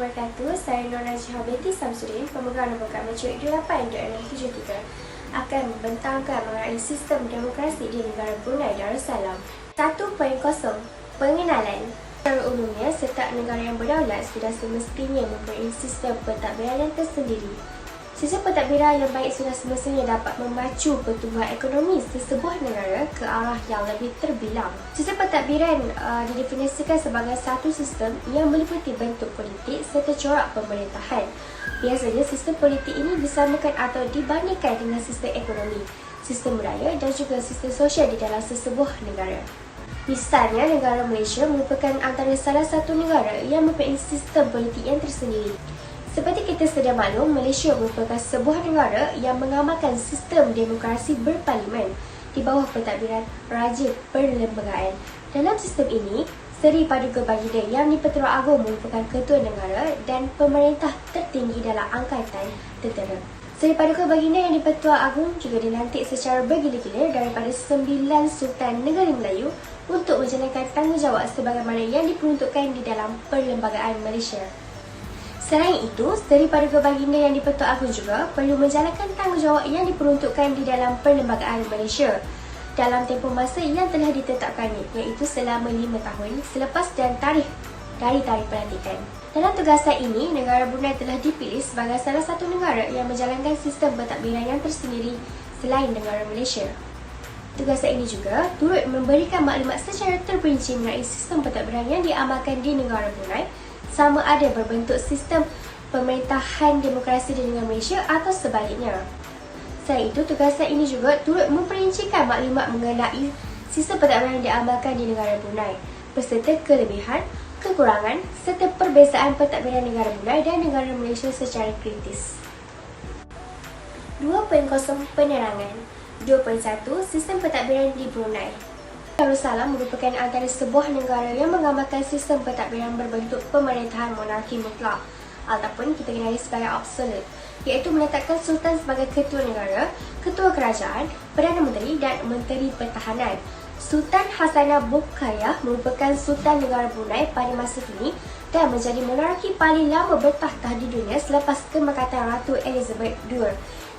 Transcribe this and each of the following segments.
wabarakatuh. Saya Nona Jiha binti Samsudin, pemegang nombor kad matric 282673 akan membentangkan mengenai sistem demokrasi di negara Brunei Darussalam. 1.0 Pengenalan. Secara umumnya, setiap negara yang berdaulat sudah semestinya mempunyai sistem pentadbiran yang tersendiri. Sistem pentadbiran yang baik sudah semestinya dapat memacu pertumbuhan ekonomi sesebuah negara ke arah yang lebih terbilang. Sistem pentadbiran didefinisikan sebagai satu sistem yang meliputi bentuk politik serta corak pemerintahan. Biasanya sistem politik ini disamakan atau dibandingkan dengan sistem ekonomi, sistem budaya dan juga sistem sosial di dalam sesebuah negara. Misalnya, negara Malaysia merupakan antara salah satu negara yang mempunyai sistem politik yang tersendiri. Seperti kita sedia maklum, Malaysia merupakan sebuah negara yang mengamalkan sistem demokrasi berparlimen di bawah pentadbiran Raja Perlembagaan. Dalam sistem ini, Seri Paduka Baginda Yang di-Pertuan Agong merupakan ketua negara dan pemerintah tertinggi dalam angkatan tentera. Seri Paduka Baginda Yang di-Pertuan Agong juga dilantik secara bergila-gila daripada 9 Sultan Negeri Melayu untuk menjalankan tanggungjawab sebagaimana yang diperuntukkan di dalam Perlembagaan Malaysia. Selain itu, Seri Paduka Baginda Yang di-Pertuan Agong juga perlu menjalankan tanggungjawab yang diperuntukkan di dalam Perlembagaan Malaysia dalam tempoh masa yang telah ditetapkannya, iaitu selama 5 tahun selepas dan tarikh dari tarikh pelantikan. Dalam tugasan ini, negara Brunei telah dipilih sebagai salah satu negara yang menjalankan sistem pentadbiran yang tersendiri selain negara Malaysia. Tugasan ini juga turut memberikan maklumat secara terperinci mengenai sistem pentadbiran yang diamalkan di negara Brunei, sama ada berbentuk sistem pemerintahan demokrasi di negara Malaysia atau sebaliknya. Selain itu, tugasan ini juga turut memperincikan maklumat mengenai sistem pentadbiran yang diamalkan di negara Brunei, beserta kelebihan, kekurangan serta perbezaan pentadbiran negara Brunei dan negara Malaysia secara kritis. 2.0 Penerangan. 2.1 Sistem pentadbiran di Brunei. Darussalam merupakan antara sebuah negara yang mengamalkan sistem pentadbiran berbentuk pemerintahan monarki mutlak ataupun kita kenali sebagai absolute, iaitu menetapkan sultan sebagai ketua negara, ketua kerajaan, Perdana Menteri dan Menteri Pertahanan. Sultan Hassanah Bolkiah merupakan sultan negara Brunei pada masa kini dan menjadi monarki paling lama bertakhta di dunia selepas kemakatan Ratu Elizabeth II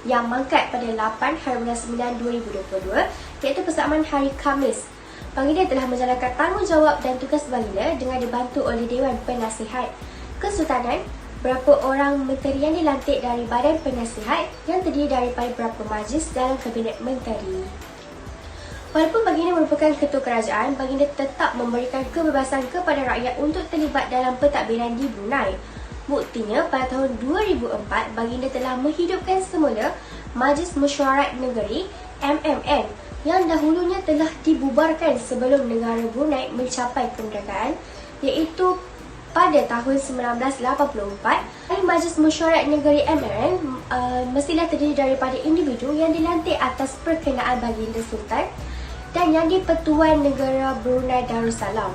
yang mangkat pada 8 hari bulan 9 2022, iaitu persamaan hari Khamis. Baginda telah menjalankan tanggungjawab dan tugas baginda dengan dibantu oleh Dewan Penasihat Kesultanan, berapa orang menteri yang dilantik dari Badan Penasihat yang terdiri daripada berapa majlis dalam Kabinet Menteri. Walaupun baginda merupakan ketua kerajaan, baginda tetap memberikan kebebasan kepada rakyat untuk terlibat dalam pentadbiran di Brunei. Buktinya, pada tahun 2004, baginda telah menghidupkan semula Majlis Mesyuarat Negeri MMN yang dahulunya telah dibubarkan sebelum negara Brunei mencapai kemerdekaan, iaitu pada tahun 1984. Majlis Mesyuarat Negeri MMN mestilah terdiri daripada individu yang dilantik atas perkenaan baginda Sultan dan yang di-Pertuan Negara Brunei Darussalam.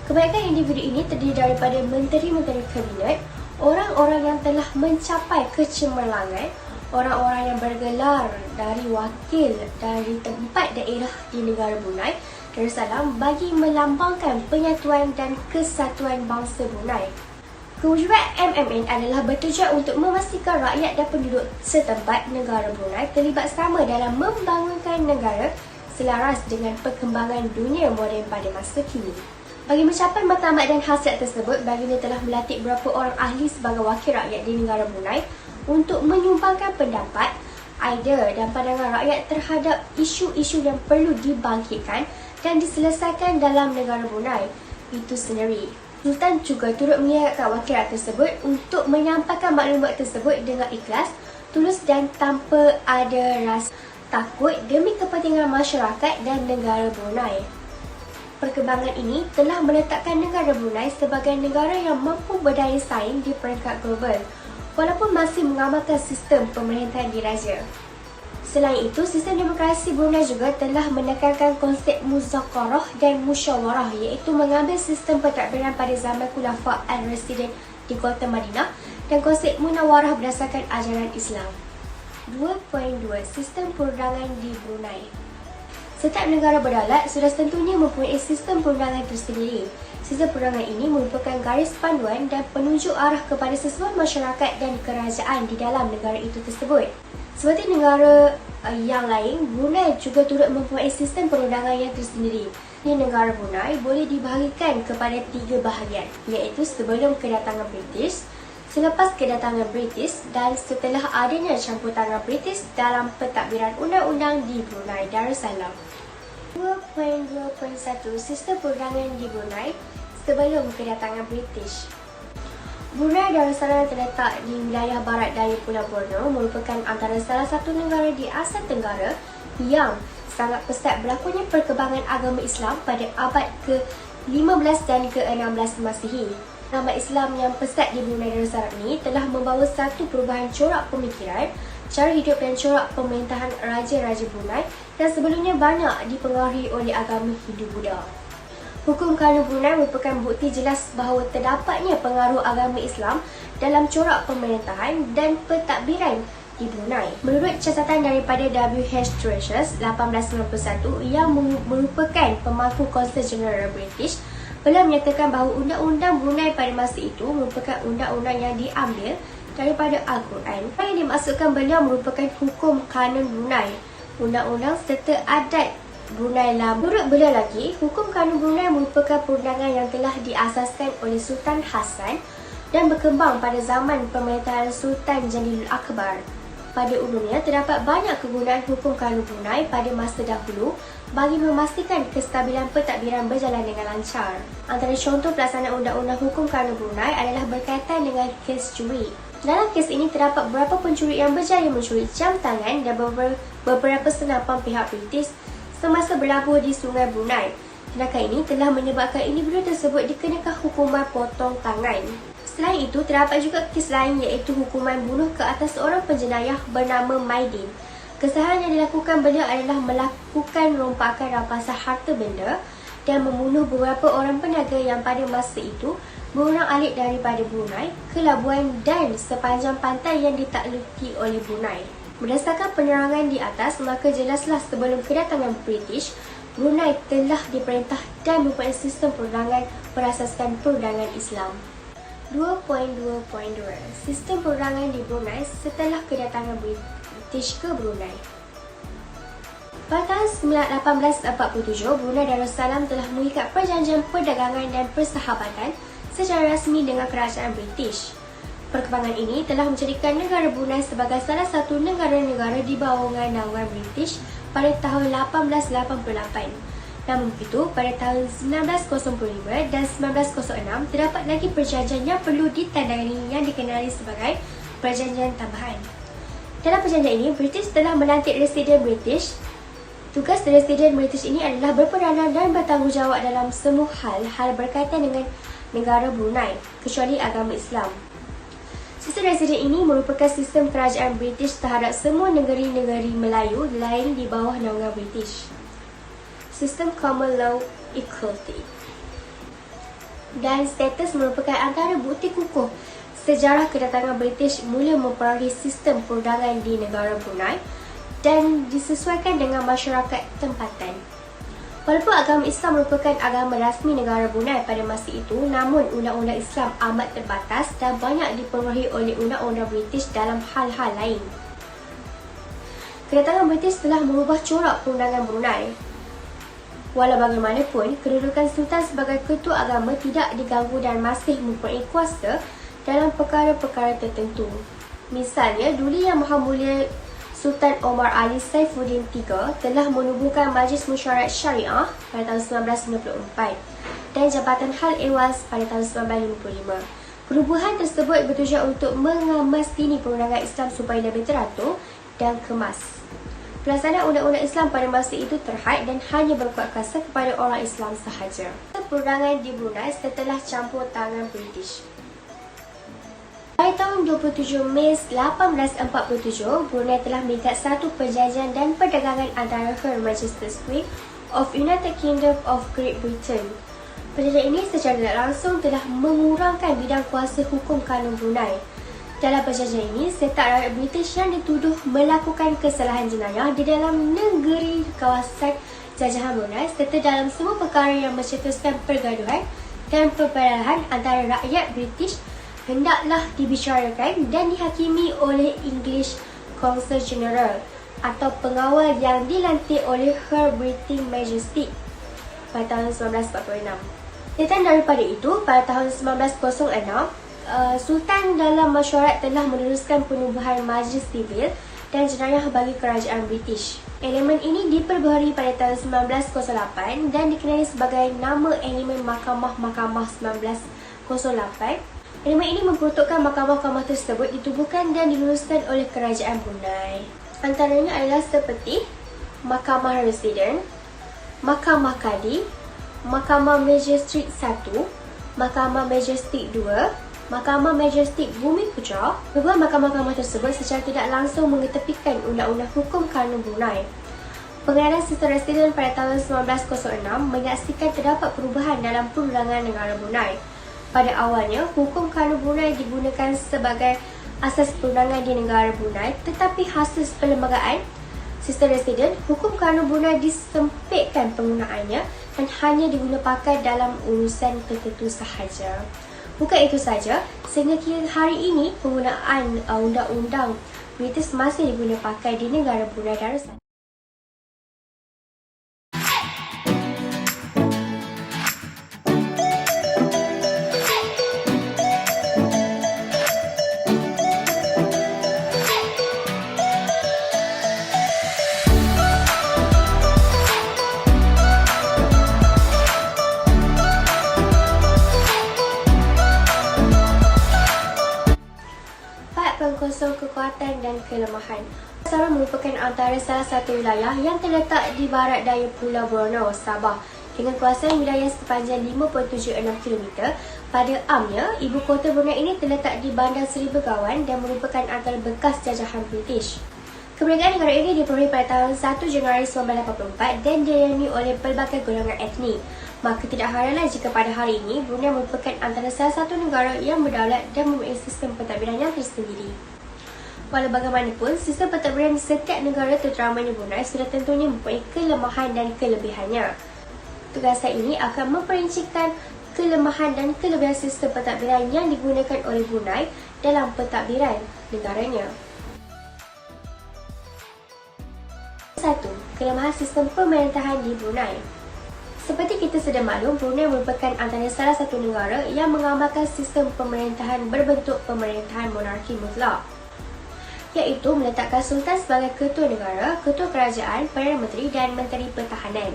Kebanyakan individu ini terdiri daripada menteri-menteri kabinet, orang-orang yang telah mencapai kecemerlangan, orang-orang yang bergelar dari wakil dari tempat daerah di negara Brunei Darussalam bagi melambangkan penyatuan dan kesatuan bangsa Brunei. Kewujudan MMN adalah bertujuan untuk memastikan rakyat dan penduduk setempat negara Brunei terlibat sama dalam membangunkan negara selaras dengan perkembangan dunia moden pada masa kini. Bagi mencapai matlamat dan hasiat tersebut, baginda telah melantik beberapa orang ahli sebagai wakil rakyat di negara Brunei untuk menyumbangkan pendapat, idea dan pandangan rakyat terhadap isu-isu yang perlu dibangkitkan dan diselesaikan dalam negara Brunei itu sendiri. Sultan juga turut mengingatkan wakil rakyat tersebut untuk menyampaikan maklumat tersebut dengan ikhlas, tulus dan tanpa ada rasa takut demi kepentingan masyarakat dan negara Brunei. Perkembangan ini telah meletakkan negara Brunei sebagai negara yang mampu berdaya saing di peringkat global, walaupun masih mengamalkan sistem pemerintahan diraja. Selain itu, sistem demokrasi Brunei juga telah menekankan konsep muzakarah dan musyawarah, iaitu mengambil sistem pentadbiran pada zaman Khulafa al-Rasyidin di Kota Madinah dan konsep munawarah berdasarkan ajaran Islam. 2.2 Sistem perundangan di Brunei. Setiap negara berdaulat sudah tentunya mempunyai sistem perundangan tersendiri. Sistem perundangan ini merupakan garis panduan dan penunjuk arah kepada sesuatu masyarakat dan kerajaan di dalam negara itu tersebut. Seperti negara yang lain, Brunei juga turut mempunyai sistem perundangan yang tersendiri. Negara Brunei boleh dibahagikan kepada 3 bahagian, iaitu sebelum kedatangan British, selepas kedatangan British dan setelah adanya campur tangan British dalam pentadbiran undang-undang di Brunei Darussalam. 2.2.1 Sistem perundangan di Brunei sebelum kedatangan British. Brunei Darussalam terletak di wilayah barat daya Pulau Borneo, merupakan antara salah satu negara di Asia Tenggara yang sangat pesat berlakunya perkembangan agama Islam pada abad ke-15 dan ke-16 Masihi. Agama Islam yang pesat di Brunei Darussalam ini telah membawa satu perubahan corak pemikiran, cara hidup dan corak pemerintahan Raja-Raja Brunei yang sebelumnya banyak dipengaruhi oleh agama Hindu-Buddha. Hukum kanun Brunei merupakan bukti jelas bahawa terdapatnya pengaruh agama Islam dalam corak pemerintahan dan pentadbiran di Brunei. Menurut catatan daripada W.H. Treasures 1891 yang merupakan pemangku Konsul Jeneral British, beliau menyatakan bahawa undang-undang Brunei pada masa itu merupakan undang-undang yang diambil daripada Al-Quran. Yang dimaksudkan beliau merupakan hukum kanun Brunei, undang-undang serta adat Brunei Lama. Menurut beliau lagi, hukum kanun Brunei merupakan perundangan yang telah diasaskan oleh Sultan Hassan dan berkembang pada zaman pemerintahan Sultan Jalilul Akbar. Pada umumnya, terdapat banyak kegunaan hukum kanun Brunei pada masa dahulu bagi memastikan kestabilan pentadbiran berjalan dengan lancar. Antara contoh pelaksanaan undang-undang hukum kanun Brunei adalah berkaitan dengan kes curi. Dalam kes ini terdapat beberapa pencuri yang berjaya mencuri jam tangan dan beberapa senapan pihak British semasa berlabuh di Sungai Brunei. Tindakan ini telah menyebabkan individu tersebut dikenakan hukuman potong tangan. Selain itu, terdapat juga kes lain iaitu hukuman bunuh ke atas seorang penjenayah bernama Maidin. Kesalahan yang dilakukan beliau adalah melakukan rompakan rampasan harta benda dan membunuh beberapa orang peniaga yang pada masa itu berurang-alik daripada Brunei ke Labuan dan sepanjang pantai yang ditakluki oleh Brunei. Berdasarkan penerangan di atas, maka jelaslah sebelum kedatangan British, Brunei telah diperintah dan mempunyai sistem perundangan berasaskan perundangan Islam. 2.2.2 Sistem perundangan di Brunei setelah kedatangan British ke Brunei. Pada tahun 1847, Brunei Darussalam telah mengikat perjanjian perdagangan dan persahabatan secara rasmi dengan kerajaan British. Perkembangan ini telah menjadikan negara Brunei sebagai salah satu negara-negara di bawah naungan British pada tahun 1888. Namun begitu, pada tahun 1905 dan 1906 terdapat lagi perjanjian yang perlu ditandangani yang dikenali sebagai perjanjian tambahan. Dalam perjanjian ini, British telah melantik Residen British. Tugas Residen British ini adalah berperanan dan bertanggungjawab dalam semua hal berkaitan dengan negara Brunei, kecuali agama Islam. Sistem Residen ini merupakan sistem kerajaan British terhadap semua negeri-negeri Melayu lain di bawah naungan British. Sistem Common Law Equality dan status merupakan antara bukti kukuh sejarah kedatangan British mula mempengaruhi sistem perundangan di negara Brunei dan disesuaikan dengan masyarakat tempatan. Walaupun agama Islam merupakan agama rasmi negara Brunei pada masa itu, namun undang-undang Islam amat terbatas dan banyak dipengaruhi oleh undang-undang British dalam hal-hal lain. Kedatangan British telah mengubah corak perundangan Brunei. Walau bagaimanapun, kedudukan Sultan sebagai ketua agama tidak diganggu dan masih mempunyai kuasa dalam perkara-perkara tertentu. Misalnya, Duli Yang Maha Mulia Sultan Omar Ali Saifuddin III telah menubuhkan Majlis Musyawarat Syariah pada tahun 1994 dan Jabatan Hal Ehwal pada tahun 1955. Perubahan tersebut bertujuan untuk mengemastini perundangan Islam supaya lebih teratur dan kemas. Pelaksanaan undang-undang Islam pada masa itu terhad dan hanya berkuat kuasa kepada orang Islam sahaja. Perundangan di Brunei setelah campur tangan British. Pada tahun 27 Mei 1847, Brunei telah mengikat satu perjanjian dan perdagangan antara Her Majesty's Queen of United Kingdom of Great Britain. Perjanjian ini secara tidak langsung telah mengurangkan bidang kuasa hukum kanun Brunei. Dalam perjanjian ini, setiap rakyat British yang dituduh melakukan kesalahan jenayah di dalam negeri kawasan jajahan Brunei serta dalam semua perkara yang mencetuskan pergaduhan dan perbelahan antara rakyat British hendaklah dibicarakan dan dihakimi oleh English Consul General atau pengawal yang dilantik oleh Her British Majesty pada tahun 1946. Tindakan daripada itu, pada tahun 1906, Sultan dalam mesyuarat telah meneruskan penubuhan majlis sivil dan jenayah bagi kerajaan British. Elemen ini diperbaharui pada tahun 1908 dan dikenali sebagai nama elemen Mahkamah-Mahkamah 1908. Elemen ini memperuntukkan mahkamah-mahkamah tersebut ditubuhkan dan diluruskan oleh kerajaan Brunei. Antaranya adalah seperti Mahkamah Residen, Mahkamah Kadi, Mahkamah Majestik 1, Mahkamah Majestik 2, Mahkamah Majestik Bumi Putra. Kedua mahkamah-mahkamah tersebut secara tidak langsung mengetepikan undang-undang hukum kanun Brunei. Pengenalan sistem residen pada tahun 1906 menyaksikan terdapat perubahan dalam perundangan negara Brunei. Pada awalnya, hukum kanun Brunei digunakan sebagai asas perundangan di negara Brunei, tetapi hasil perlembagaan sistem residen, hukum kanun Brunei disempitkan penggunaannya dan hanya diguna pakai dalam urusan tertentu sahaja. Bukan itu saja, sehingga hari ini penggunaan undang-undang British masih diguna pakai di negara Brunei Darussalam. Pengkosong kekuatan dan kelemahan. Sabah merupakan antara salah satu wilayah yang terletak di barat daya Pulau Borneo, Sabah, dengan kawasan wilayah sepanjang 5.76 km. Pada amnya, ibu kota Brunei ini terletak di Bandar Seri Begawan dan merupakan antara bekas jajahan British. Kemerdekaan negara ini diperoleh pada tahun 1 Januari 1984 dan dialami oleh pelbagai golongan etnik. Maka tidak heranlah jika pada hari ini Brunei merupakan antara salah satu negara yang berdaulat dan mempunyai sistem pentadbiran yang tersendiri. Walau bagaimanapun, sistem pentadbiran di setiap negara terutamanya Brunei sudah tentunya mempunyai kelemahan dan kelebihannya. Tugas saya ini akan memperincikan kelemahan dan kelebihan sistem pentadbiran yang digunakan oleh Brunei dalam pentadbiran negaranya. 1. Kelemahan sistem pemerintahan di Brunei. Seperti kita sedia maklum, Brunei merupakan antara salah satu negara yang mengamalkan sistem pemerintahan berbentuk pemerintahan monarki mutlak, iaitu meletakkan Sultan sebagai ketua negara, ketua kerajaan, Perdana Menteri dan Menteri Pertahanan.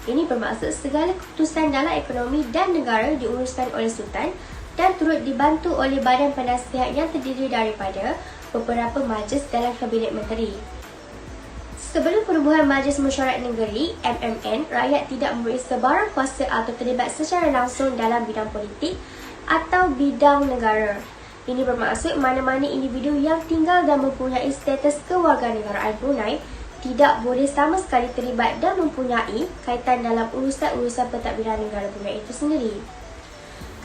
Ini bermaksud segala keputusan dalam ekonomi dan negara diuruskan oleh Sultan dan turut dibantu oleh badan penasihat yang terdiri daripada beberapa majlis dalam Kabinet Menteri. Sebelum penubuhan Majlis Mesyuarat Negeri (MMN), rakyat tidak mempunyai sebarang kuasa atau terlibat secara langsung dalam bidang politik atau bidang negara. Ini bermaksud mana-mana individu yang tinggal dan mempunyai status kewarganegaraan Brunei tidak boleh sama sekali terlibat dan mempunyai kaitan dalam urusan-urusan pentadbiran negara Brunei itu sendiri.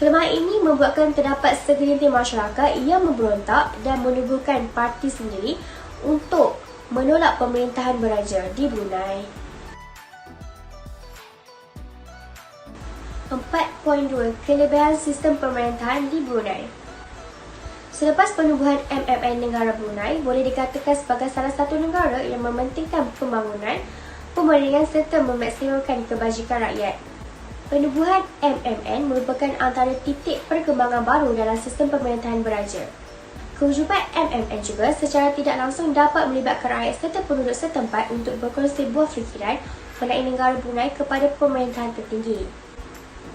Kelemahan ini membuatkan terdapat segelintir masyarakat yang memberontak dan menubuhkan parti sendiri untuk menolak pemerintahan beraja di Brunei. 4.2 Kelebihan sistem pemerintahan di Brunei. Selepas penubuhan MMN, negara Brunei boleh dikatakan sebagai salah satu negara yang mementingkan pembangunan, pemerintahan serta memaksimalkan kebajikan rakyat. Penubuhan MMN merupakan antara titik perkembangan baru dalam sistem pemerintahan beraja. Kewujudan MMN juga secara tidak langsung dapat melibatkan rakyat serta penduduk setempat untuk berkongsi buah fikiran mengenai negara Brunei kepada pemerintahan tertinggi.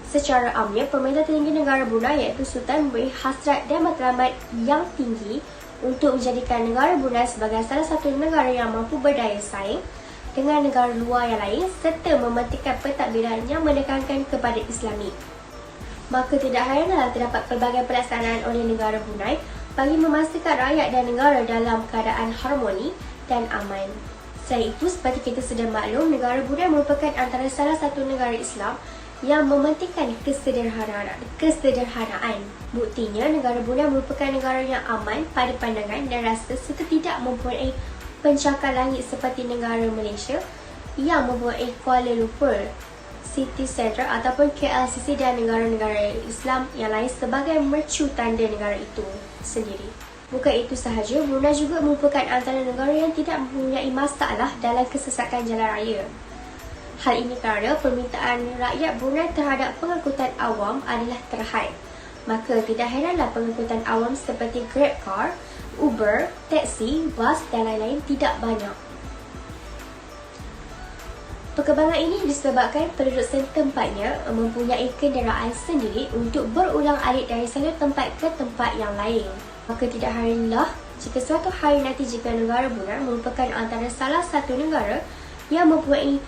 Secara amnya, pemerintah tertinggi negara Brunei iaitu Sultan memberi hasrat dan matlamat yang tinggi untuk menjadikan negara Brunei sebagai salah satu negara yang mampu berdaya saing dengan negara luar yang lain serta mementingkan pentadbiran yang menekankan kepada Islami. Maka tidak heranlah terdapat pelbagai pelaksanaan oleh negara Brunei bagi memastikan rakyat dan negara dalam keadaan harmoni dan aman. Selain itu, seperti kita sudah maklum, negara Brunei merupakan antara salah satu negara Islam yang mementingkan kesederhanaan. Buktinya, negara Brunei merupakan negara yang aman pada pandangan dan rasa serta tidak mempunyai pencakar langit seperti negara Malaysia yang mempunyai Kuala Lumpur City Centre ataupun KLCC dan negara-negara Islam yang lain sebagai mercu tanda negara itu sendiri. Bukan itu sahaja, Brunei juga merupakan antara negara yang tidak mempunyai masalah dalam kesesakan jalan raya. Hal ini kerana permintaan rakyat Brunei terhadap pengangkutan awam adalah terhad. Maka tidak heranlah pengangkutan awam seperti Grab Car, Uber, taksi, bas dan lain-lain tidak banyak. Perkembangan ini disebabkan penduduk setempatnya mempunyai kenderaan sendiri untuk berulang-alik dari satu tempat ke tempat yang lain. Maka tidak heranlah jika suatu hari nanti jika negara Brunei merupakan antara salah satu negara yang mempunyai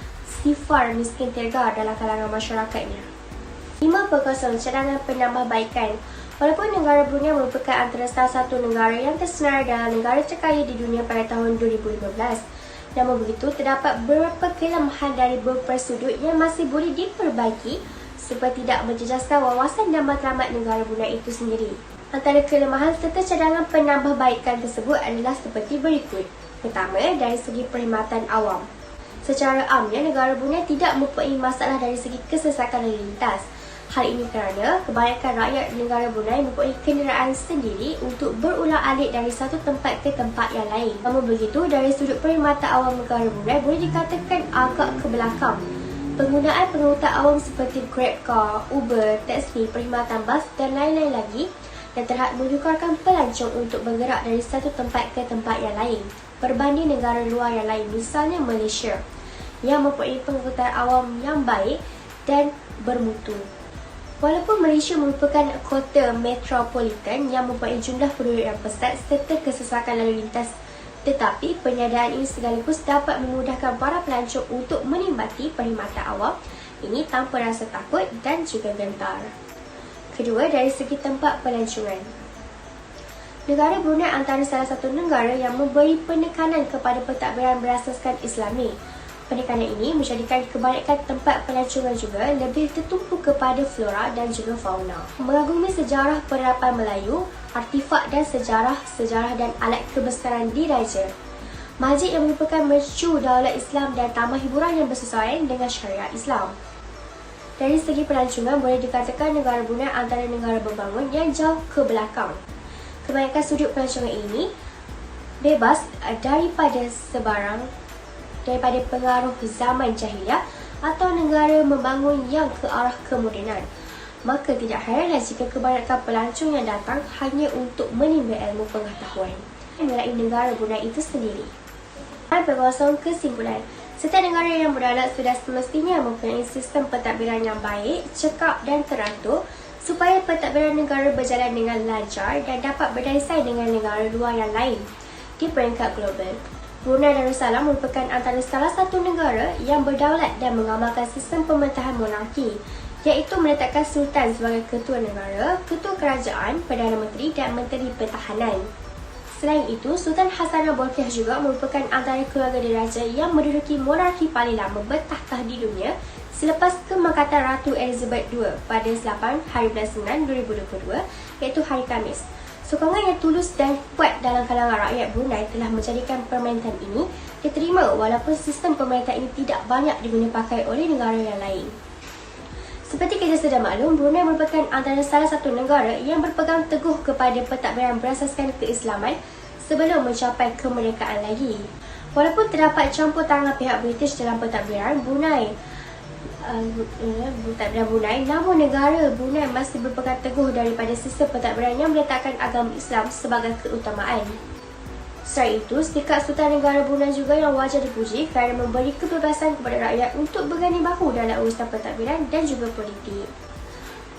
sifar miskin tergar dalam kalangan masyarakatnya. 5.0 cadangan penambahbaikan. Walaupun negara Brunei merupakan antara salah satu negara yang tersenarai dalam negara terkaya di dunia pada tahun 2015, namun begitu, terdapat beberapa kelemahan dari beberapa sudut yang masih boleh diperbaiki supaya tidak menjejaskan wawasan dan matlamat negara Brunei itu sendiri. Antara kelemahan serta cadangan penambahbaikan tersebut adalah seperti berikut. Pertama, dari segi perkhidmatan awam. Secara amnya, negara Brunei tidak mempunyai masalah dari segi kesesakan lalu lintas. Hal ini kerana kebanyakan rakyat negara Brunei mempunyai kenderaan sendiri untuk berulang-alik dari satu tempat ke tempat yang lain. Namun begitu, dari sudut perkhidmatan awam negara Brunei boleh dikatakan agak ke belakang. Penggunaan pengangkutan awam seperti Grab Car, Uber, taksi, perkhidmatan bas dan lain-lain lagi yang terhad menyukarkan pelancong untuk bergerak dari satu tempat ke tempat yang lain berbanding negara luar yang lain, misalnya Malaysia yang mempunyai pengangkutan awam yang baik dan bermutu. Walaupun Malaysia merupakan kota metropolitan yang mempunyai jumlah penduduk yang pesat serta kesesakan lalu lintas, tetapi peniadaan ini sekaligus dapat memudahkan para pelancong untuk menikmati perkhidmatan awam ini tanpa rasa takut dan juga gentar. Kedua, dari segi tempat pelancongan. Negara Brunei antara salah satu negara yang memberi penekanan kepada pentadbiran berasaskan Islami. Penekanan ini menjadikan kebanyakan tempat pelancongan juga lebih tertumpu kepada flora dan juga fauna. Mengagumi sejarah penerapan Melayu, artifak dan sejarah dan alat kebesaran diraja. Masjid yang merupakan mercu daulat Islam dan taman hiburan yang bersesuaian dengan syariat Islam. Dari segi pelancongan, boleh dikatakan negara Brunei antara negara berbangun yang jauh ke belakang. Kebanyakan sudut pelancongan ini bebas daripada pengaruh zaman jahiliah atau negara membangun yang ke arah kemodenan. Maka tidak heranlah jika kebanyakan pelancong yang datang hanya untuk menimba ilmu pengetahuan mengenai negara Brunei itu sendiri. Berkosong kesimpulan, setiap negara yang berdaulat sudah semestinya mempunyai sistem pentadbiran yang baik, cekap dan teratur supaya pentadbiran negara berjalan dengan lancar dan dapat berdaya saing dengan negara luar yang lain di peringkat global. Brunei Darussalam merupakan antara salah satu negara yang berdaulat dan mengamalkan sistem pemerintahan monarki, iaitu meletakkan Sultan sebagai ketua negara, ketua kerajaan, Perdana Menteri dan Menteri Pertahanan. Selain itu, Sultan Hassanal Bolkiah juga merupakan antara keluarga diraja yang menduduki monarki paling lama bertakhta di dunia selepas kemakatan Ratu Elizabeth II pada 8 hari bulan 9 2022, iaitu hari Khamis. Sokongan yang tulus dan kuat dalam kalangan rakyat Brunei telah menjadikan pemerintahan ini diterima walaupun sistem pemerintahan ini tidak banyak diguna pakai oleh negara yang lain. Seperti kita sudah maklum, Brunei merupakan antara salah satu negara yang berpegang teguh kepada pentadbiran berasaskan keislaman sebelum mencapai kemerdekaan lagi. Walaupun terdapat campur tangan pihak British dalam pentadbiran Brunei, namun negara Brunei masih berpegang teguh daripada sistem pentadbiran yang meletakkan agama Islam sebagai keutamaan. Selain itu, sikap Sultan Negara Brunei juga yang wajar dipuji kerana memberi kebebasan kepada rakyat untuk bergani bahu dalam urusan pentadbiran dan juga politik.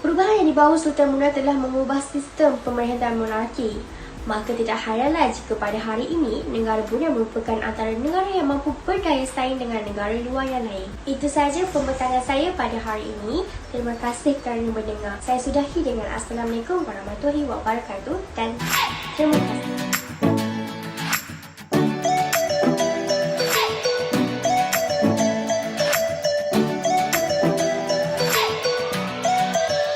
Perubahan yang dibawa Sultan Brunei telah mengubah sistem pemerintahan monarki. Maka tidak heranlah jika pada hari ini, negara Brunei merupakan antara negara yang mampu berdaya saing dengan negara luar yang lain. Itu sahaja pembentangan saya pada hari ini. Terima kasih kerana mendengar. Saya sudahi dengan Assalamualaikum warahmatullahi wabarakatuh dan terima kasih.